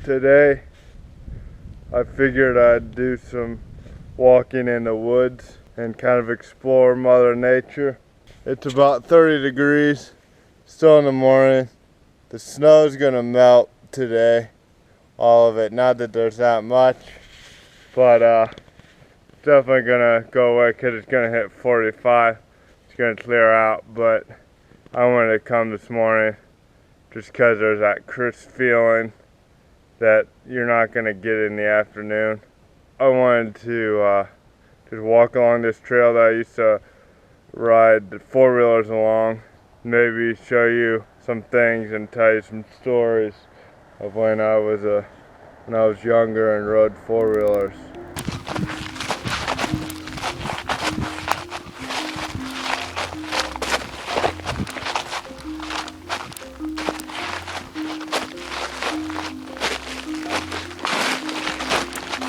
Today I figured I'd do some walking in the woods and kind of explore Mother Nature. It's about 30 degrees, still in the morning. The snow's gonna melt today, all of it. Not that there's that much, but definitely gonna go away because it's gonna hit 45. It's gonna clear out, but I wanted to come this morning just because there's that crisp feeling that you're not going to get in the afternoon. I wanted to just walk along this trail that I used to ride the four-wheelers along, maybe show you some things and tell you some stories of when I was younger and rode four-wheelers.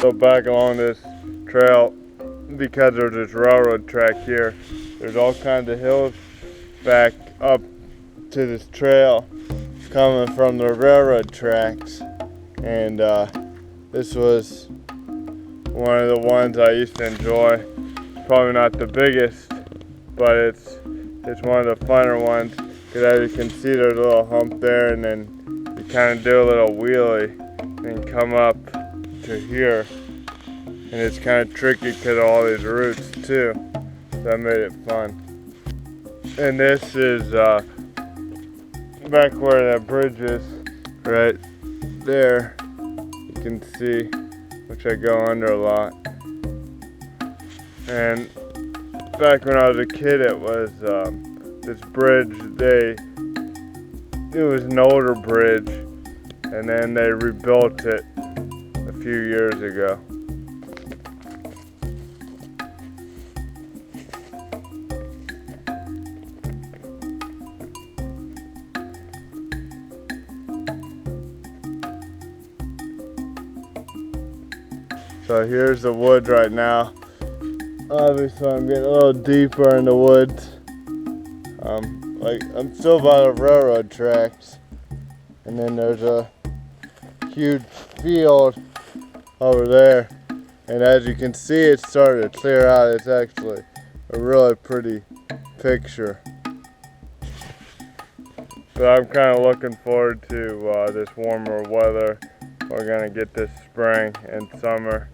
So back along this trail, because there's this railroad track here, there's all kinds of hills back up to this trail coming from the railroad tracks, and this was one of the ones I used to enjoy. Probably not the biggest, but it's one of the funner ones, because as you can see there's a little hump there, and then you kind of do a little wheelie and come up to here, and it's kind of tricky because of all these roots too. That made it fun. And this is back where that bridge is, right there. You can see, which I go under a lot. And back when I was a kid, it was this bridge. It was an older bridge, and then they rebuilt it a few years ago. So here's the woods right now. Obviously I'm getting a little deeper in the woods. I'm still by the railroad tracks, and then there's a huge field over there, and as you can see it's starting to clear out. It's actually a really pretty picture, but I'm kind of looking forward to this warmer weather we're gonna get this spring and summer.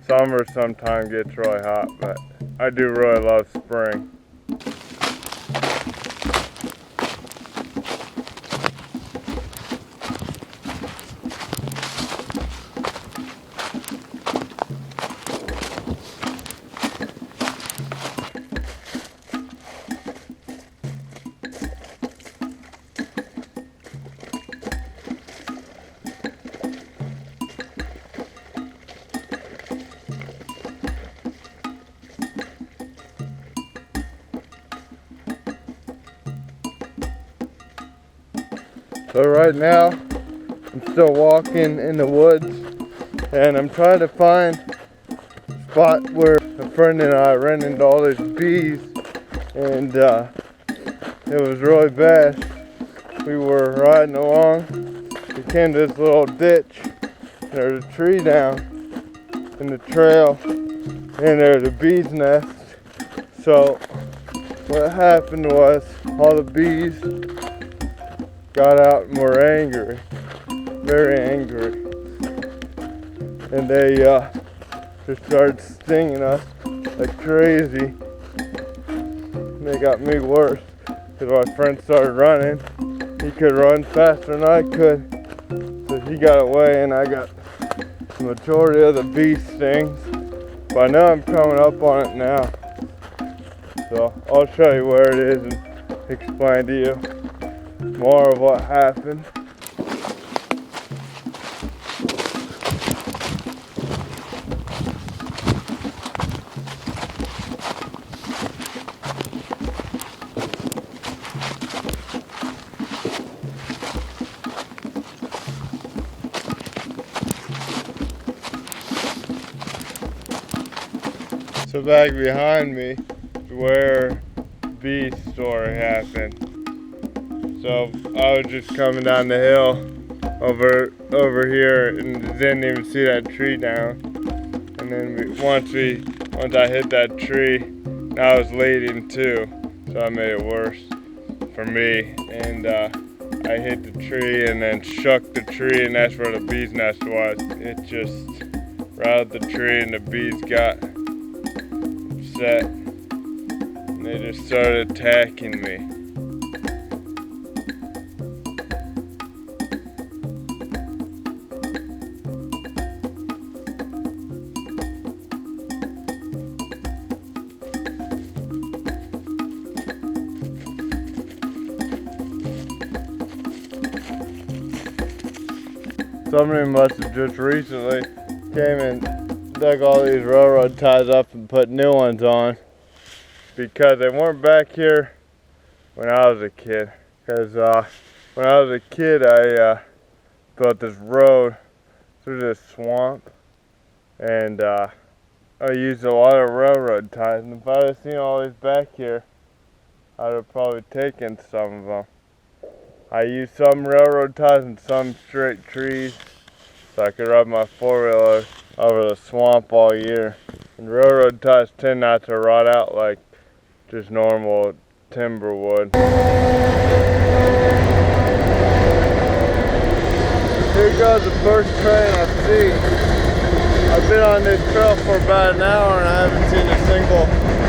Summer sometimes gets really hot, but I do really love spring. So right now, I'm still walking in the woods, and I'm trying to find a spot where a friend and I ran into all these bees, and it was really bad. We were riding along, we came to this little ditch, and there's a tree down in the trail, and there's a bee's nest. So what happened was all the bees got out and were angry, very angry, and they just started stinging us like crazy. And they got me worse because my friend started running. He could run faster than I could, so he got away, and I got the majority of the bee stings. But I know I'm coming up on it now, so I'll show you where it is and explain to you more of what happened. So back behind me is where B's story happened. So I was just coming down the hill over here and didn't even see that tree down. And then once I hit that tree, I was leading too, so I made it worse for me. And I hit the tree and then shook the tree, and that's where the bee's nest was. It just rattled the tree and the bees got upset. And they just started attacking me. Somebody must have just recently came and dug all these railroad ties up and put new ones on, because they weren't back here when I was a kid. Because when I was a kid, I built this road through this swamp, and I used a lot of railroad ties. And if I'd have seen all these back here, I'd have probably taken some of them. I used some railroad ties and some straight trees so I could ride my four-wheeler over the swamp all year. And railroad ties tend not to rot out like just normal timber would. Here goes the first train I see. I've been on this trail for about an hour and I haven't seen a single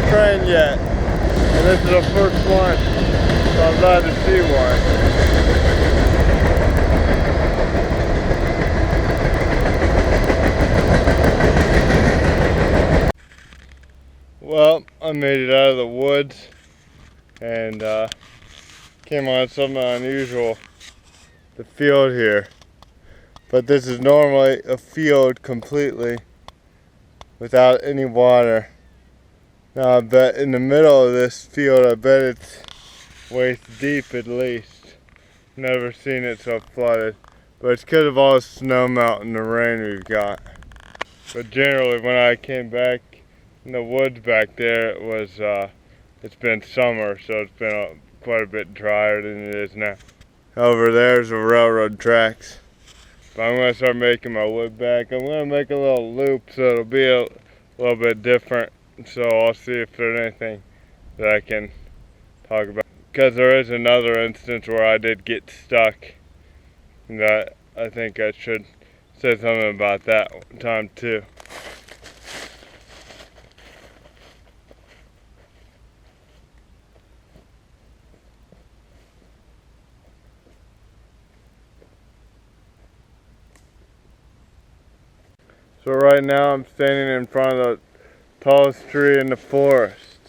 train yet. And this is the first one, so I'm glad to see one. Well, I made it out of the woods and came on something unusual, the field here. But this is normally a field completely without any water. Now I bet in the middle of this field, I bet it's waist deep at least. Never seen it so flooded. But it's because of all the snow melt and the rain we've got. But generally when I came back in the woods back there, it was it's been summer, so it's been quite a bit drier than it is now. Over there's the railroad tracks. But I'm going to start making my wood back. I'm going to make a little loop so it'll be a little bit different. So I'll see if there's anything that I can talk about. Because there is another instance where I did get stuck. That I think I should say something about that time too. So right now I'm standing in front of the tallest tree in the forest.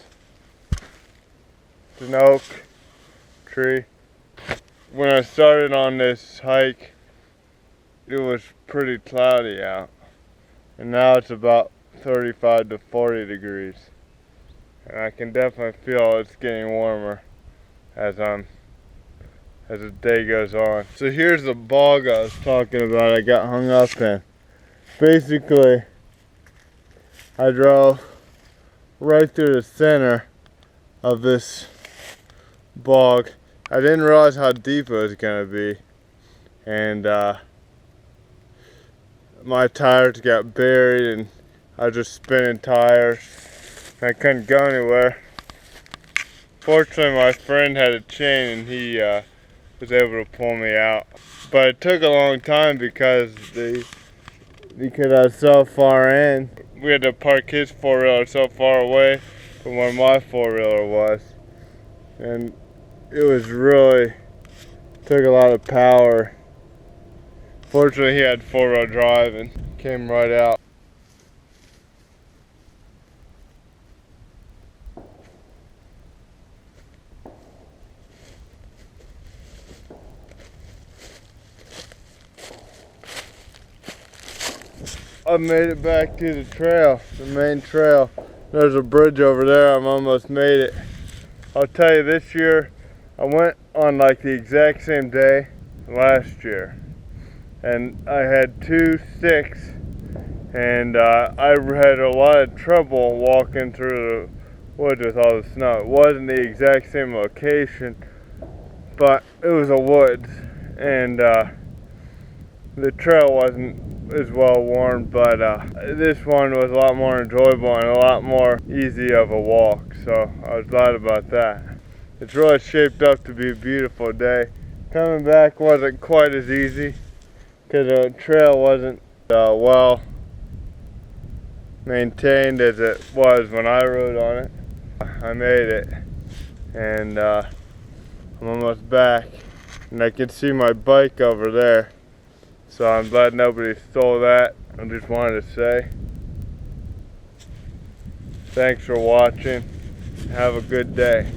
It's an oak tree. When I started on this hike, it was pretty cloudy out. And now it's about 35 to 40 degrees. And I can definitely feel it's getting warmer as the day goes on. So here's the bog I was talking about I got hung up in. Basically, I drove right through the center of this bog. I didn't realize how deep it was going to be, and my tires got buried and I was just spinning tires. I couldn't go anywhere. Fortunately, my friend had a chain and he was able to pull me out. But it took a long time because I was so far in. We had to park his four-wheeler so far away from where my four-wheeler was. And it was really, took a lot of power. Fortunately, he had four-wheel drive and came right out. I made it back to the trail, the main trail. There's a bridge over there, I'm almost made it. I'll tell you, this year, I went on like the exact same day last year. And I had 2 sticks, and I had a lot of trouble walking through the woods with all the snow. It wasn't the exact same location, but it was a woods. And I had 2 sticks, and I really had trouble walking through the woods with all the snow. It wasn't the exact same location, but it was a woods. And I the trail wasn't as well worn, but this one was a lot more enjoyable and a lot more easy of a walk, so I was glad about that. It's really shaped up to be a beautiful day. Coming back wasn't quite as easy because the trail wasn't well maintained as it was when I rode on it. I made it, and I'm almost back, and I can see my bike over there, so I'm glad nobody stole that. I just wanted to say thanks for watching. Have a good day.